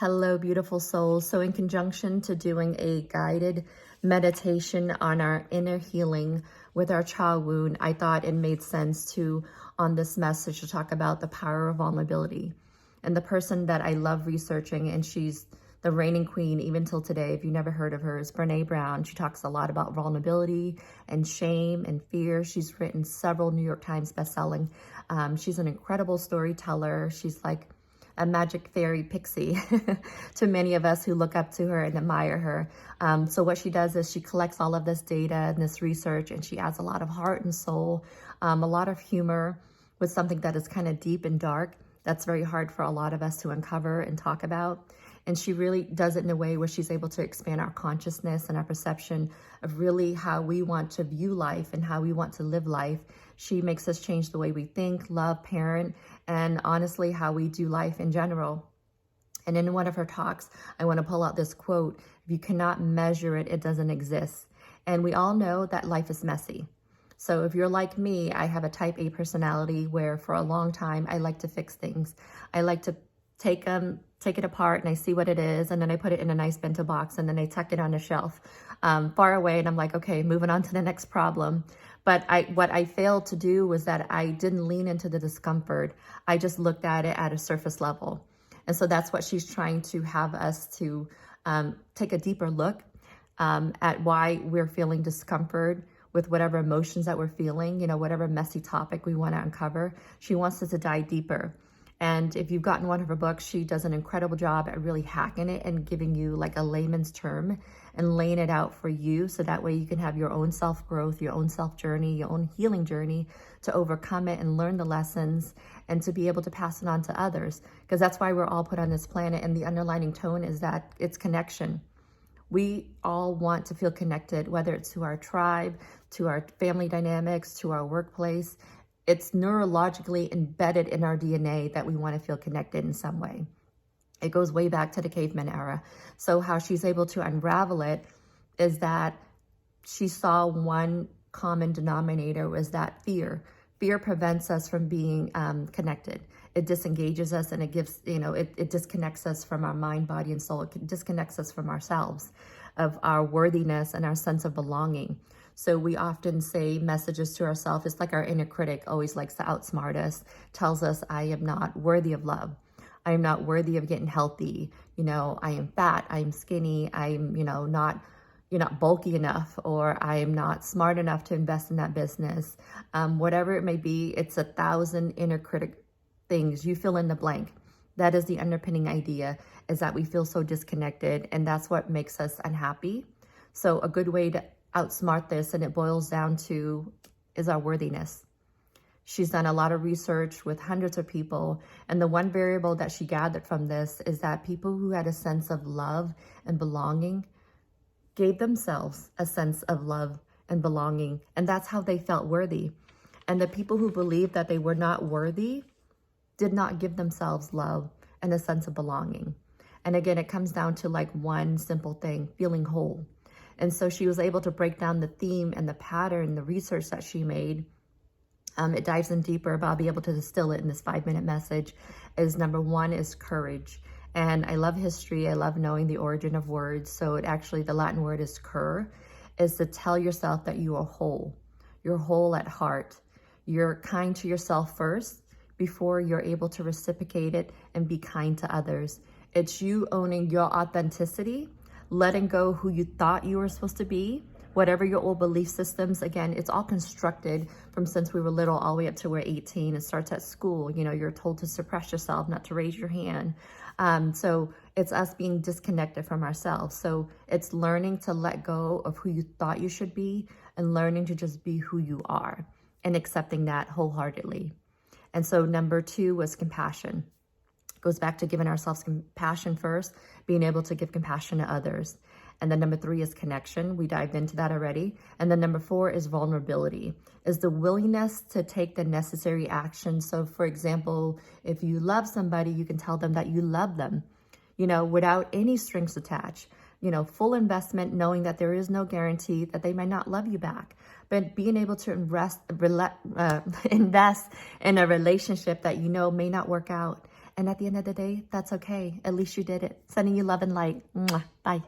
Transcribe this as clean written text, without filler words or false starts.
Hello, beautiful souls. So in conjunction to doing a guided meditation on our inner healing with our child wound, I thought it made sense to, on this message, to talk about the power of vulnerability. And the person that I love researching, and she's the reigning queen even till today, if you never heard of her, is Brene Brown. She talks a lot about vulnerability and shame and fear. She's written several New York Times bestselling. She's an incredible storyteller. She's like a magic fairy pixie to many of us who look up to her and admire her. So what she does is she collects all of this data and this research, and she adds a lot of heart and soul, a lot of humor with something that is kind of deep and dark. That's very hard for a lot of us to uncover and talk about. And she really does it in a way where she's able to expand our consciousness and our perception of really how we want to view life and how we want to live life. She makes us change the way we think, love, parent, and honestly, how we do life in general. And in one of her talks, I want to pull out this quote: if you cannot measure it, it doesn't exist. And we all know that life is messy. So if you're like me, I have a type A personality where for a long time, I like to fix things. I like to take it apart, and I see what it is, and then I put it in a nice bento box, and then I tuck it on a shelf far away, and I'm like, okay, moving on to the next problem. But what I failed to do was that I didn't lean into the discomfort. I just looked at it at a surface level. And so that's what she's trying to have us to take a deeper look at why we're feeling discomfort with whatever emotions that we're feeling, whatever messy topic we want to uncover. She wants us to dive deeper. And if you've gotten one of her books, she does an incredible job at really hacking it and giving you like a layman's term and laying it out for you. So that way you can have your own self-growth, your own self-journey, your own healing journey to overcome it and learn the lessons and to be able to pass it on to others. Because that's why we're all put on this planet. And the underlining tone is that it's connection. We all want to feel connected, whether it's to our tribe, to our family dynamics, to our workplace. It's neurologically embedded in our DNA that we want to feel connected in some way. It goes way back to the caveman era. So how she's able to unravel it is that she saw one common denominator was that fear. Fear prevents us from being connected. It disengages us, and it gives, it disconnects us from our mind, body, and soul. It disconnects us from ourselves, of our worthiness and our sense of belonging. So we often say messages to ourselves. It's like our inner critic always likes to outsmart us, tells us, I am not worthy of love. I am not worthy of getting healthy. I am fat, I am skinny, I'm, not, you're not bulky enough, or I am not smart enough to invest in that business. Whatever it may be, it's 1,000 inner critic things. You fill in the blank. That is the underpinning idea, is that we feel so disconnected, and that's what makes us unhappy. So a good way to outsmart this, and it boils down to, is our worthiness. She's done a lot of research with hundreds of people, and the one variable that she gathered from this is that people who had a sense of love and belonging gave themselves a sense of love and belonging, and that's how they felt worthy. And the people who believed that they were not worthy did not give themselves love and a sense of belonging. And again, it comes down to like one simple thing: feeling whole. And so she was able to break down the theme and the pattern, the research that she made. It dives in deeper, but I'll be able to distill it in this 5-minute message. Is number one is courage. And I love history. I love knowing the origin of words. So the Latin word is cur, is to tell yourself that you are whole. You're whole at heart. You're kind to yourself first before you're able to reciprocate it and be kind to others. It's you owning your authenticity, letting go who you thought you were supposed to be, whatever your old belief systems. Again, it's all constructed from since we were little all the way up to we're 18. It starts at school. You're told to suppress yourself, not to raise your hand. So it's us being disconnected from ourselves. So it's learning to let go of who you thought you should be and learning to just be who you are and accepting that wholeheartedly. And so number 2 was compassion. Goes back to giving ourselves compassion first, being able to give compassion to others. And then number 3 is connection. We dived into that already. And then number 4 is vulnerability, is the willingness to take the necessary action. So for example, if you love somebody, you can tell them that you love them, without any strings attached. Full investment, knowing that there is no guarantee that they might not love you back, but being able to invest in a relationship that may not work out, And at the end of the day, that's okay. At least you did it. Sending you love and light. Mwah. Bye.